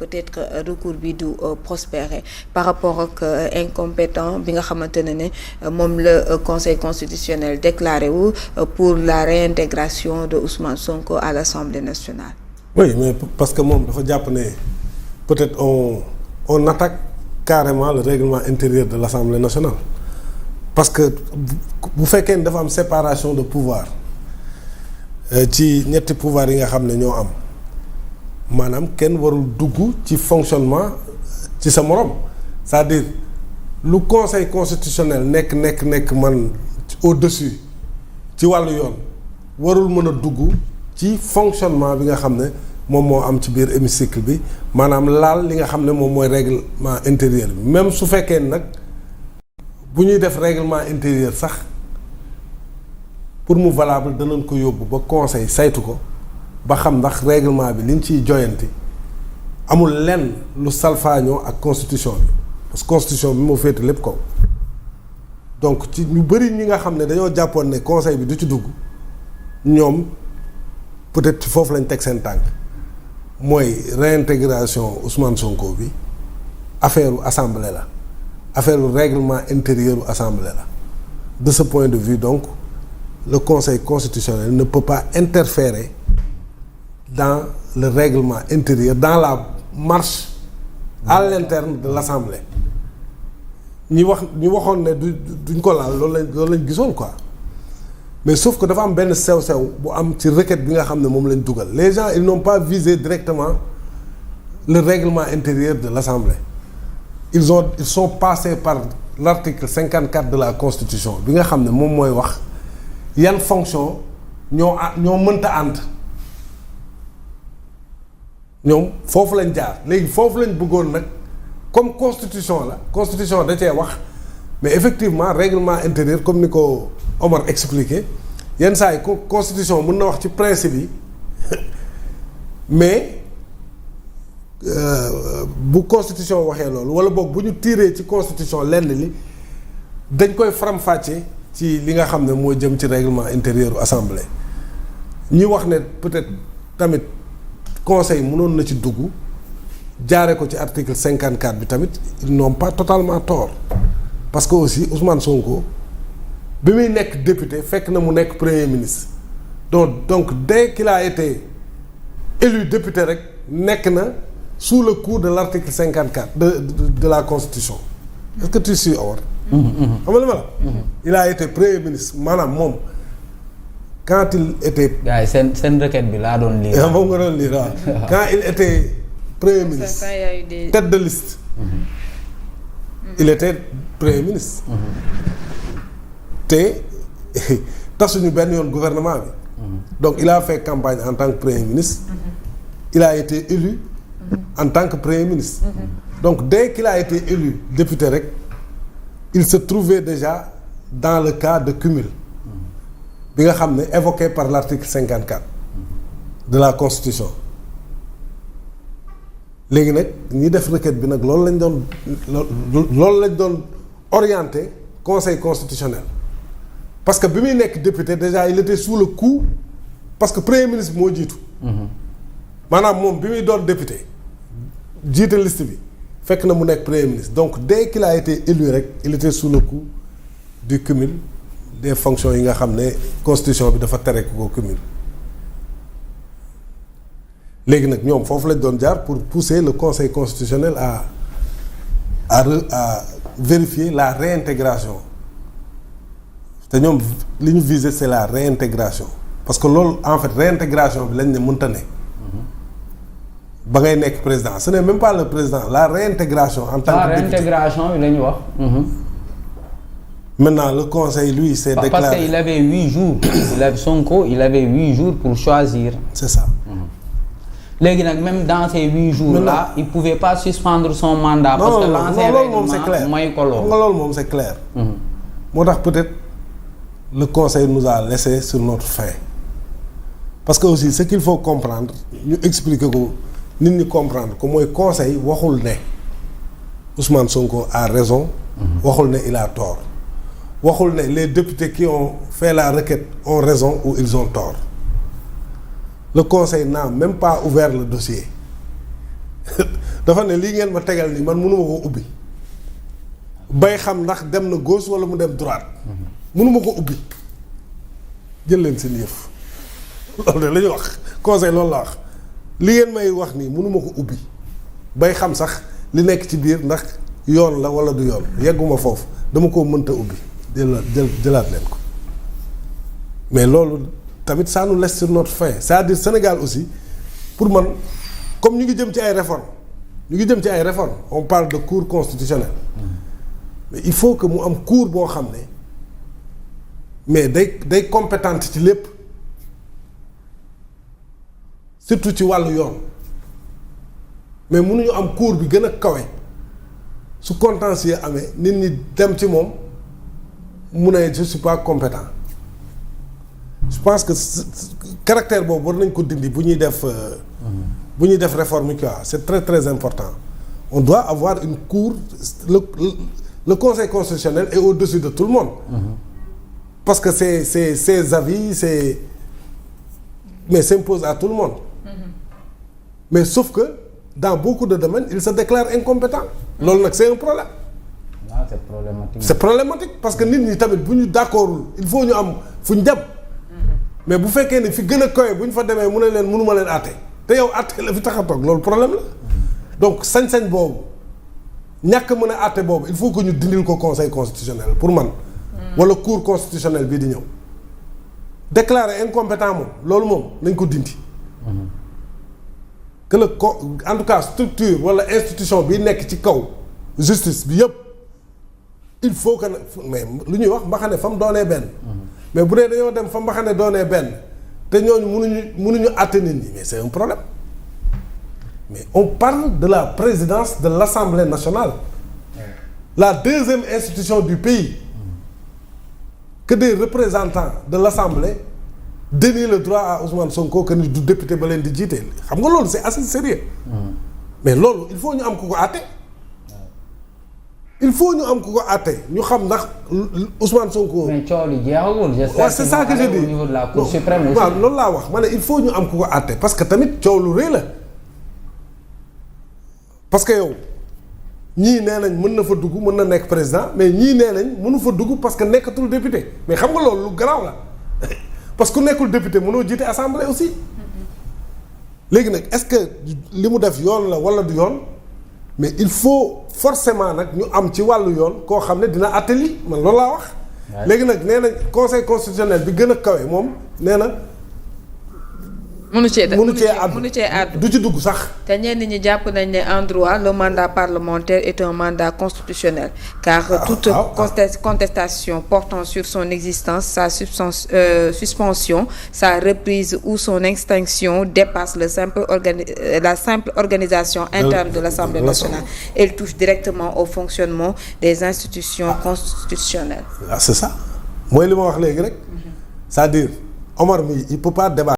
peut-être recours bi du prospérer par rapport ak incompétent bi nga xamante ne moom le conseil constitutionnel déclaré wu pour la réintégration de Ousmane Sonko à l'Assemblée nationale. Oui, mais parce que moom dafa jàpp ne peut-être on attaque carrément le règlement intérieur de l'Assemblée nationale parce que bu fekkee ne dafa am séparation de pouvoir ci ñetti pouvoir yi nga xam ne ñoo am maanaam kenn warul dugg ci fonctionnement ci sa morom c'est-à-dire lu conseil constitutionnel nekk man au-dessus ci wàllu yoon warul mën a dugg ci fonctionnement bi nga xam ne moom moo am ci biir hémicycle bi maanaam laal li nga xam ne moom mooy règlement intérieur bi même su fekkee nag bu ñuy def règlement intérieur sax pour mu valable danañ ko yóbbu ba conseil saytu ko ba xam ndax règlement bi liñ ciy joyanti amul lenn lu salfaañoo ak constitution bi parce que constitution bi moo féete lépp kaw donc ci ñu bëri ñi nga xam ne dañoo jàppoon ne conseil bi du ci dugg ñoom peut-être ci foofu lañ teg seen tànk mooy réintégration Ousmane Sonko bi affaire u assemblée la affaire u règlement intérieur u assemblée la de ce point de vue donc le conseil constitutionnel ne peut pas interférer dans le règlement intérieur dans la marche à l'interne de l'assemblée ñi waxoon ne duñ ko laal loolu lañ gisoon quoi mais sauf que dafa am benn sew-sew bu am ci requête bi nga xam ne moom lañ dugal les gens ils n'ont pas visé directement le règlement intérieur de l'assemblée ils sont passés par l'article 54 de la constitution bi nga xam ne moom mooy wax yan fonction ñoo mënta ànd ñoom foofu lañ jaar léegi foofu lañ bëggoon nag comme constitution da cee wax mais effectivement règlement intérieur comme ni ko Omar expliqué yenn saa yi constitution mën na wax ci principe yi mais bu constitution waxee loolu wala boog bu ñu tiiree ci constitution lenn li dañ koy faram-fàcce ci li nga xam ne moo jëm ci règlement intérieur u assemblée ñi wax ne peut-être tamit conseil mënoon na ci dugg jaare ko ci article 54 bi tamit ils n'ont pas totalement tort parce que aussi Ousmane Sonko bi muy nekk député fekk na mu nekk premier ministre donc dès qu'il a été élu député rek nekk na sous le coup de l'article 54 de la constitution est-ce que tu suis Omar xam nga li ma la il a été premier ministre maanaam moom quand il était gars yi seen requête bi laa doon lire moom nga doon lire waaw quand il était premier ministre tête de liste il était premier ministre te tasuñu benn yoon gouvernement bi donc il a fait campagne en tant que premier ministre il a été élu en tant que premier ministre donc dès qu'il a été élu député rek il se trouvait déjà dans le cas de cumul bi nga xam ne évoqué par l'article 54 de la constitution léegi nag ñi def requête bi nag loolu lañ doon orienté conseil constitutionnel parce que bi muy nekk député déjà il était sous le coup parce que premier ministre moo jiitu maanaam moom bi muy doon député jiite liste bi fekk na mu nekk premier ministre donc dès qu'il a été élu rek il était sous le coup du cumul des fonctions yi nga xam ne constitution bi dafa tere ko cumul léegi nag ñoom foofu lañ doon jaar pour pousser le conseil constitutionnel à vérifier la réintégration te ñoom li ñu viser c'est la réintégration parce que loolu en fait réintégration bi lañ ne mënta ne ba ngay nekk président ce n'est même pas le président la réintégration en tant que député réintégration bi la ñu wax maintenant le conseil lui s'est déclaré parce qu'il avait 8 jours Sonko il avait 8 jours pour choisir c'est ça léegi nag même dans ces 8 jours là il pouvait pas suspendre son mandat non, parce que l'ancien règlement mooy ko loolu nga loolu moom c'est clair moo tax peut-être le conseil nous a laissé sur notre faim parce que aussi ce qu'il faut comprendre ñu expliquer ko nit ñi comprendre que mooy conseil waxul ne Ousmane Sonko a raison waxul ne il a tort waxul ne les députés qui ont fait la requête ont raison ou ils ont tort le conseil n'a même pas ouvert le dossier dafa ne lii ngeen ma tegal nii man mënuma ko ubbi bay xam ndax dem na gauche wala mu dem droite mënuma ko ubbi jël leen seen yëf loolu de la ñuy wax conseil loolu la wax li ngeen may wax nii mënuma ko ubbi bay xam sax li nekk ci biir ndax yoon la wala du yoon yegguma foofu dama koo mënta ubbi jëlaat leen ko mais loolu tamit ça nous laisse sur notre faim c'est-à-dire Sénégal aussi pour man comme ñu ngi jëm ci ay réformes on parle de cour constitutionnelle mais il faut que mu am cour boo xam ne mais day compétente ci lépp surtout ci wàllu yoon mais mënuñu am cour bi gën a kawe su contentieux amee nit ñi dem ci moom mu ne je suis pas compétent je pense que caractère boobu war nañ ko dindi bu ñuy def réforme yi quoi c'est très très important on doit avoir une cour le conseil constitutionnel est au-dessus de tout le monde parce que ses avis mais s'impose à tout le monde mais sauf que dans beaucoup de domaines il se déclare incompétent loolu nag c'est un problème c'est problématique parce que nit ñi tamit bu ñu d'accordul il faut ñu am fu ñu dem mais bu fekkee ni fi gën a kawe bu ñu fa demee mu ne leen mënuma leen àtte te yow àtte la fi tax a toog loolu problème la donc sañ-sañ boobu ñàkk mën a àtte boobu il faut que ñu dindil ko conseil constitutionnel pour man wala cour constitutionnelle bii di ñëw déclarer incompétent moom loolu moom nañ ko dindi que en tout cas structure wala institution bi nekk ci kaw justice bi yëpp il faut que mais lu ñuy wax mbaxane fa mu doonee benn mais bu dee dañoo dem fa mbaxane doonee benn te ñooñu mënuñu àtte nit ñi mais c'est un problème mais on parle de la présidence de l'Assemblée nationale la deuxième institution du pays que des représentants de l'Assemblée dénient le droit à Ousmane Sonko que ni du député ba leen di jiite xam nga loolu c'est assez sérieux mais loolu il faut ñu am ku ko àtte il faut ñu am ku ko àtte ñu xam ndax Ousmane Sonko. mais coow li jeexagul. waaw c'est ça que je dis au niveau de la Cour suprême aussi. waaw loolu laa wax ma ne il faut ñu am ku ko àtte parce que tamit coow lu rëy la parce que yow ñii nee nañ mën na fa dugg mën na nekk président mais ñii nee nañ mënu fa dugg parce que nekkatul député mais xam nga loolu lu garaaw la parce que ku nekkul député mënoo jiite assemblée aussi léegi nag est-ce que li mu def yoon la wala du yoon. mais il faut forcément nag ñu am ci wàllu yoon koo xam ne dina àtte lii man loolu laa wax. léegi nag nee na conseil constitutionnel bi gën a kawe moom nee na. mënu cee àddu du ci dugg sax. te ñenn ñi jàpp nañ ne en droit le mandat parlementaire est un mandat constitutionnel car toute contestation portant sur son existence sa suspension sa reprise ou son extinction dépasse la simple organisation interne de l'Assemblée nationale. Elle touche directement au fonctionnement des institutions constitutionnelles. C'est ça mooy li ma wax léegi rek c'est-à-dire Omar mi il peut pas débattre